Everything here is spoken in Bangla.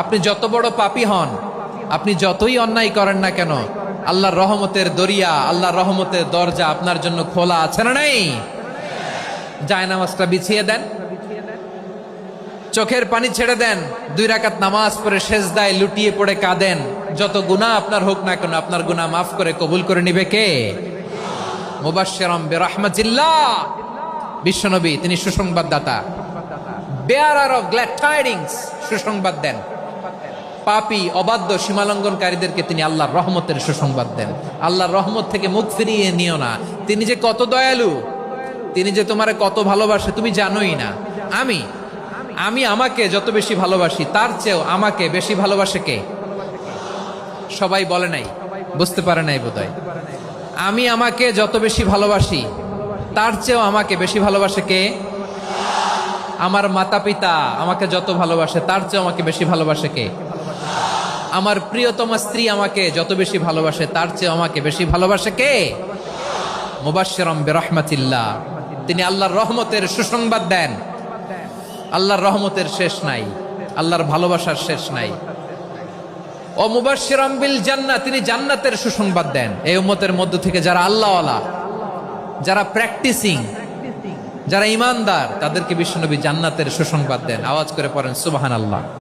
আপনি যত বড় পাপী হন, আপনি যতই অন্যায় করেন না কেন, আল্লাহর রহমতের দরিয়া, আল্লাহর রহমতের দরজা আপনার জন্য খোলা আছে না নাই? জায়নামাজটা বিছিয়ে দেন, চোখের পানি ছেড়ে দেন, 2 রাকাত নামাজ পড়ে সেজদায় লুটিয়ে পড়ে কাঁদেন। যত গুনাহ আপনার হোক না কেন, আপনার গুনাহ মাফ করে কবুল করে নিবে কে? মুবাশশিরাম বিরহমাতিল্লাহ, বিশ্বনবী তিনি সুসংবাদদাতা, বেয়ারার অফ গ্ল্যাড টাইডিংস, সুসংবাদ দেন। পাপী অবাধ্য সীমালঙ্ঘনকারীদেরকে তিনি আল্লাহর রহমতের সুসংবাদ দেন। আল্লাহর রহমত থেকে মুখ ফিরিয়ে নিও না। তিনি যে কত দয়ালু, তিনি যে তোমারে কত ভালোবাসে তুমি জানোই না। আমি আমাকে যত বেশি ভালোবাসি তার চেয়েও আমাকে বেশি ভালোবাসে কে? সবাই বলে নাই, বুঝতে পারে নাই বোধহয়। আমি আমাকে যত বেশি ভালোবাসি তার চেয়েও আমাকে বেশি ভালোবাসে কে? আমার মাতা পিতা আমাকে যত ভালোবাসে তার চেয়েও আমাকে বেশি ভালোবাসে কে? আমার প্রিয়তমা স্ত্রী আমাকে যত বেশি ভালোবাসে তার চেয়েও আমাকে বেশি ভালোবাসে কে? মুবাশশিরাম বিরহমাতিল্লাহ, তিনি আল্লাহর রহমতের সুসংবাদ দেন। আল্লাহর রহমতের শেষ নাই, আল্লাহর ভালোবাসার শেষ নাই। ও মুবাশশিরাম বিল জান্নাহ, তিনি জান্নাতের সুসংবাদ দেন। এই উম্মতের মধ্য থেকে যারা আল্লাহওয়ালা, যারা প্র্যাকটিসিং, যারা ঈমানদার, তাদেরকে বিশ্বনবী জান্নাতের সুসংবাদ দেন। আওয়াজ করে পড়েন সুবহানাল্লাহ।